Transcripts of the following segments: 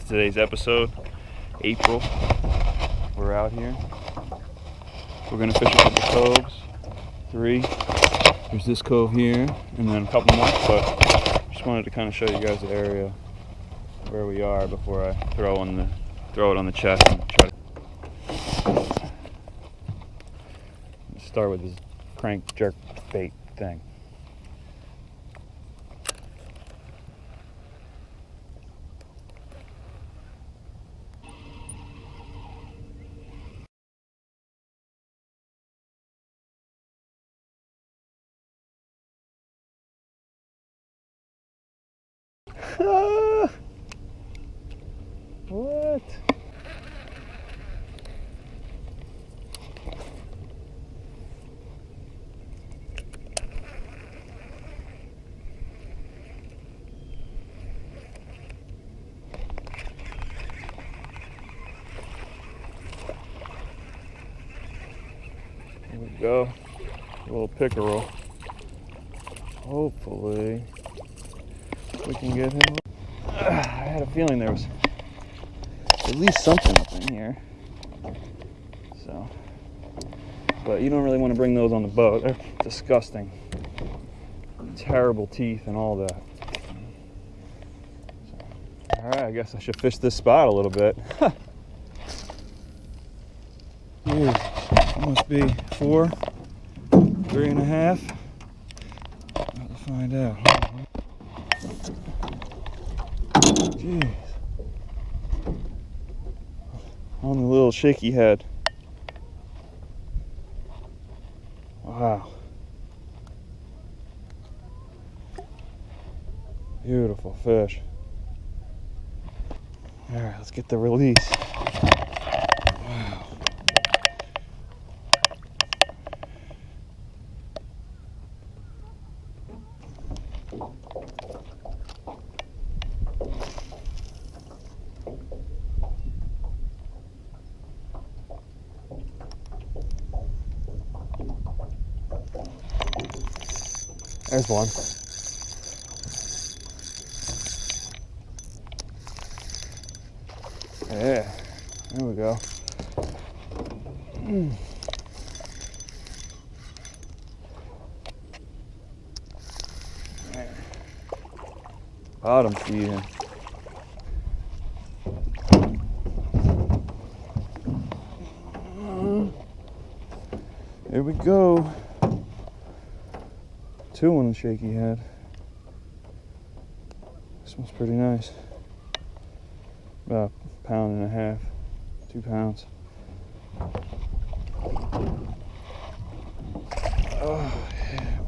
today's episode. April. We're out here. We're gonna fish a couple coves. 3. There's this cove here, and then a couple more. But just wanted to kind of show you guys the area where we are before I throw it on the chest and try to start with this crank jerk bait thing. What? Here we go. A little pickerel. Hopefully we can get him. I had a feeling there was at least something up in here. So, but you don't really want to bring those on the boat. They're disgusting. Terrible teeth and all that. So, all right, I guess I should fish this spot a little bit. It must be 4, 3.5. I'll find out. Jeez. On the little shaky head. Wow. Beautiful fish. All right, let's get the release. Wow. There's one. Yeah, there we go. There. Bottom feeding. Here we go. 2 on the shaky head. This one's pretty nice. About 1.5 pounds, 2 pounds. Oh, yeah.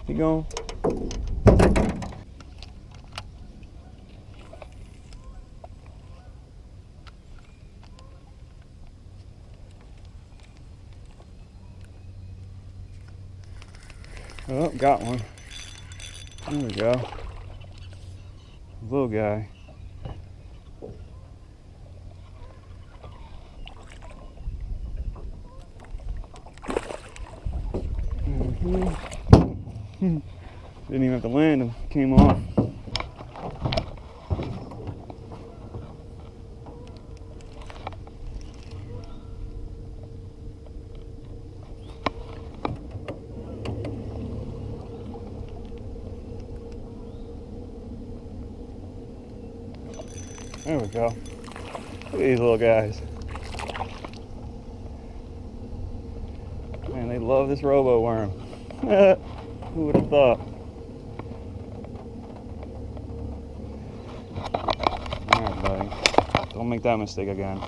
Keep going. Oh, got one. There we go. Little guy. Didn't even have to land him. Came off. There we go. Look at these little guys. Man, they love this robo worm. Who would have thought? Alright, buddy. Don't make that mistake again.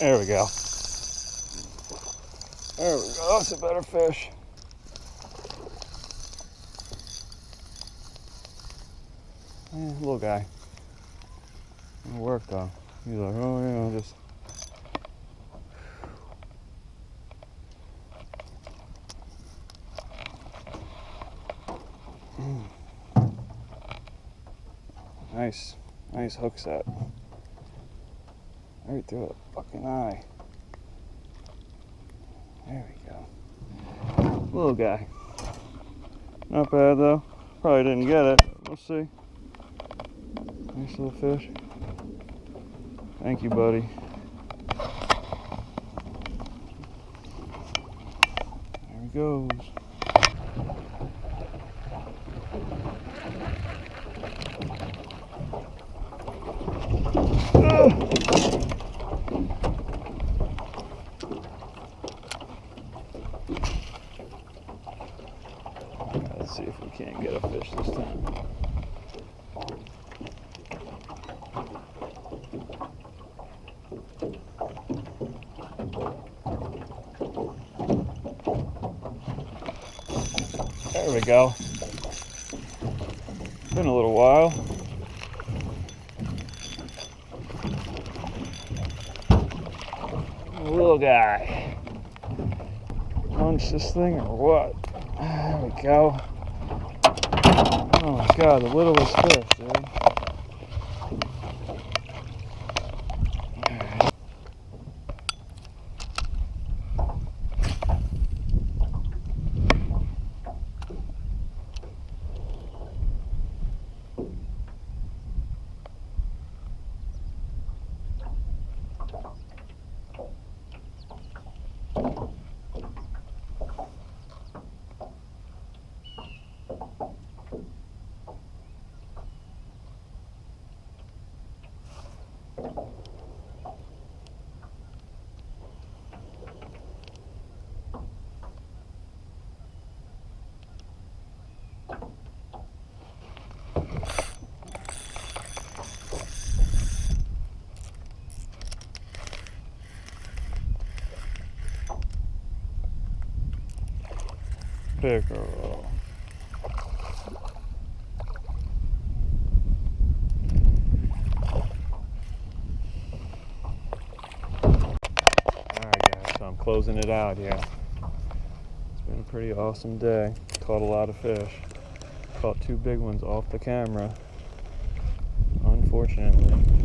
There we go. There we go. That's a better fish. Little guy. It worked though. He's like, oh yeah, just. Nice hook set. Right through the fucking eye. There we go. Little guy. Not bad though. Probably didn't get it. We'll see. Nice little fish. Thank you, buddy. There he goes. Let's see if we can't get a fish this time. There we go. Been a little while. Little guy. Launch this thing or what? There we go. Oh my god, the littlest fish, dude. Bigger roll. Alright guys, so I'm closing it out here. It's been a pretty awesome day. Caught a lot of fish. Caught 2 big ones off the camera, unfortunately.